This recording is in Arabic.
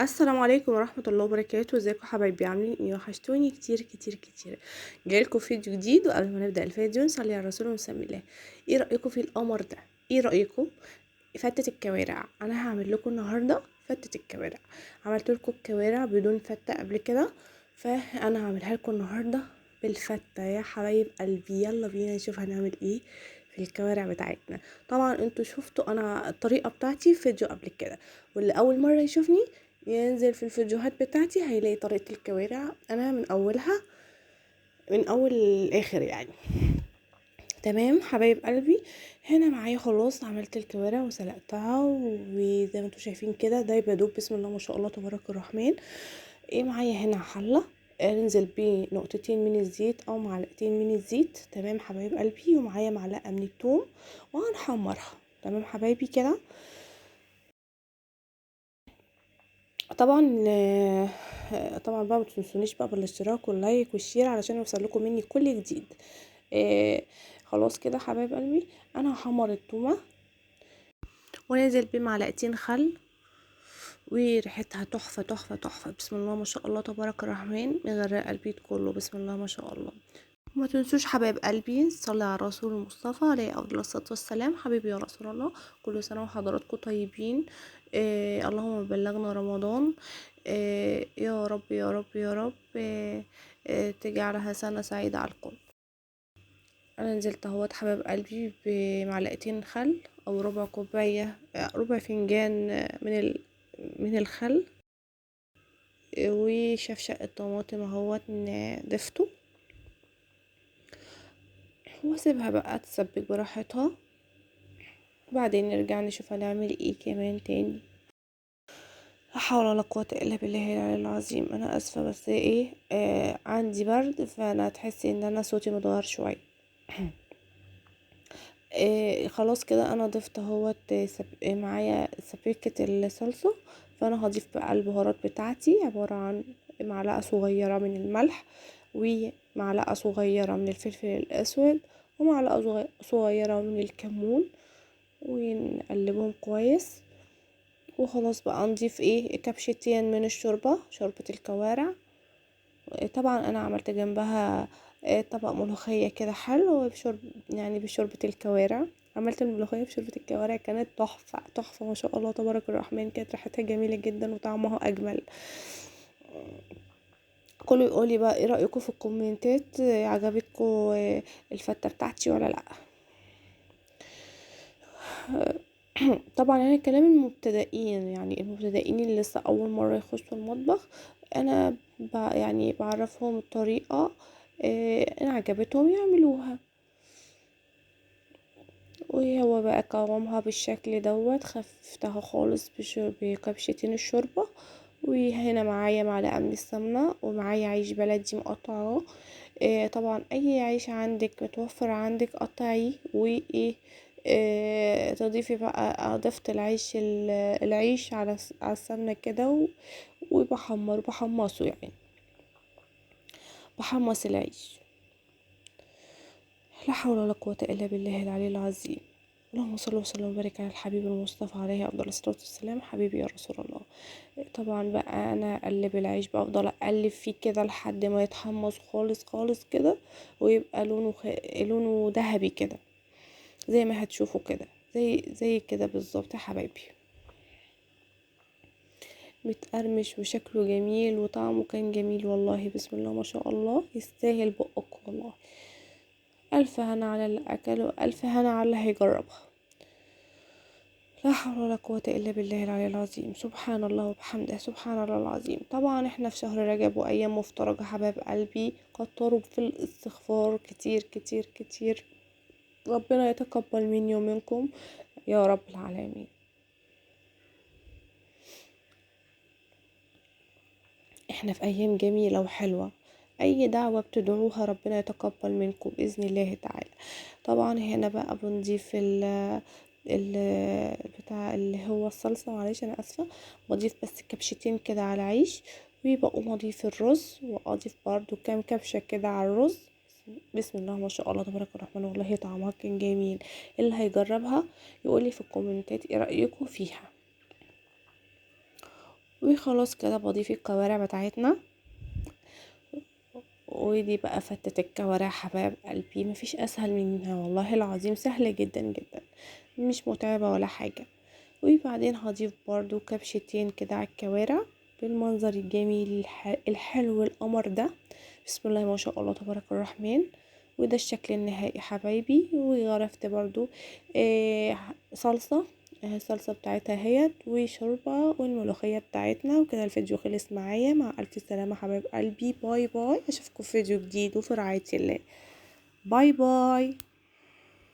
السلام عليكم ورحمة الله وبركاته. ازيكم حبايبي؟ عاملين ايه؟ وحشتوني كتير كتير كتير. جايلكم فيديو جديد، وقبل ما نبدأ الفيديو نصلي على الرسول ونسمي الله. ايه رأيكم في القمر ده؟ ايه رأيكم؟ فتة الكوارع. انا هعمل لكم النهارده فتة الكوارع. عملت لكم الكوارع بدون فتة قبل كده، فانا هعملها لكم النهارده بالفتة يا حبايب قلبي. يلا بينا نشوف هنعمل ايه في الكوارع بتاعتنا. طبعا انتوا شفتوا انا الطريقة بتاعتي في فيديو قبل كده، واللي اول مرة يشوفني ينزل في الفيديوهات بتاعتي هيلاقي طريقة الكوارع انا من اولها، من اول الاخر يعني. تمام حبايب قلبي، هنا معايا خلاص عملت الكوارع وسلقتها، وزي ما انتم شايفين كده ده بدوب بسم الله ما شاء الله تبارك الرحمن. ايه معايا هنا حله، انزل بنقطتين من الزيت او معلقتين من الزيت. تمام حبايب قلبي، ومعايا معلقه من الثوم وهنحمرها. تمام حبايبي كده. طبعا طبعا بقى ما تنسونيش بقى بالاشتراك واللايك والشير علشان يوصل لكم مني كل جديد. خلاص كده حبايب قلبي، انا هحمر التومه وننزل بمعلقتين خل، وريحتها تحفه تحفه تحفه بسم الله ما شاء الله تبارك الرحمن، مغرقه البيت كله بسم الله ما شاء الله. وما تنسوش حبايب قلبي صلي على الرسول المصطفى عليه افضل الصلاه والسلام. حبيبي يا رسول الله، كل سنه وحضراتكم طيبين. اللهم بلغنا رمضان. يا رب يا رب يا رب. تجعلها سنه سعيده على الكل. انا نزلت اهوت حبايب قلبي بمعلقتين خل او ربع كوبايه، ربع فنجان من الخل، وشفشق الطماطم اهوت ضفته، واسيبها بقى تسبك براحتها. وبعدين نرجع نشوف هنعمل ايه كمان تاني. لا حول ولا قوة الا بالله العلي العظيم. انا اسفة بس ايه، عندي برد، فانا تحسي ان انا صوتي متغير شوية. خلاص كده انا ضفت اهوت معايا سبيكة الصلصة. فانا هضيف بقى البهارات بتاعتي، عبارة عن معلقة صغيرة من الملح، ومعلقة صغيرة من الفلفل الاسود، ومعلقة صغيرة من الكمون، ونقلبهم كويس. وخلاص بقى نضيف ايه كبشتين من الشوربة، شوربة الكوارع. طبعا انا عملت جنبها طبق ملوخية كده حلو بشرب، يعني بشوربة الكوارع. عملت الملوخية بشوربة الكوارع، كانت تحفة تحفة ما شاء الله تبارك الرحمن، كانت ريحتها جميلة جدا وطعمها اجمل. كله يقولي بقى ايه رأيكم في الكومنتات، عجبتكم الفتة بتاعتي ولا لا؟ طبعا انا كلام المبتدئين، يعني المبتدئين اللي لسه اول مره يخشوا المطبخ، انا يعني بعرفهم الطريقه، ان عجبتهم يعملوها. وهو بقى قوامها بالشكل دوت، خفتها خالص بكبشتين الشوربه. وهنا معايا معلقه من السمنه، ومعايا عيش بلدي مقطعاه. طبعا اي عيش عندك متوفر عندك قطعيه، وايه تضيفي بقى، ضفت العيش على السمنه كده، بحمصه يعني، بحمص العيش. لا حول ولا قوه الا بالله العلي العظيم. اللهم صل وسلم وبارك على الحبيب المصطفى عليه افضل الصلاه والسلام. حبيبي يا رسول الله. طبعا بقى انا اقلب العيش، بفضل اقلب فيه كده لحد ما يتحمص خالص خالص كده، ويبقى لونه ذهبي كده، زي ما هتشوفوا كده، زي كده بالظبط يا حبايبي. متقرمش وشكله جميل وطعمه كان جميل والله بسم الله ما شاء الله، يستاهل بقك والله. الف هنا على اللي اكله، الف هنا على اللي هيجربها. لا حول ولا قوة الا بالله العلي العظيم. سبحان الله وبحمده سبحان الله العظيم. طبعا احنا في شهر رجب وايام مفترجة حبايب قلبي، كتروا في الاستغفار كتير كتير كتير. ربنا يتقبل مني ومنكم يا رب العالمين. احنا في ايام جميلة وحلوة، اي دعوة بتدعوها ربنا يتقبل منكم باذن الله تعالى. طبعا هنا بقى بنضيف ال بتاع اللي هو الصلصة، معلش انا اسفة. بضيف بس كبشتين كده على عيش، وبقوم اضيف الرز، واضيف برضو كام كبشة كده على الرز. بسم الله ما شاء الله تبارك الرحمن، والله طعمها كان جميل. اللي هيجربها يقولي في الكومنتات ايه رأيكم فيها. وخلاص كده بضيف الكوارع بتاعتنا. ودي بقى فتة الكوارع حبايب قلبي، مفيش اسهل منها والله العظيم، سهلة جدا جدا، مش متعبة ولا حاجة. وبعدين هضيف برضو كبشتين كده على الكوارع بالمنظر الجميل الحلو القمر ده. بسم الله ما شاء الله تبارك الرحمن. وده الشكل النهائي حبايبي. وغرفت برضو صلصة، الصلصة بتاعتها اهيت وشوربة والملوخية بتاعتنا. وكده الفيديو خلص معايا، مع الف سلامة حبايب قلبي، باي باي، اشوفكم في فيديو جديد وفي رعاية الله. باي باي.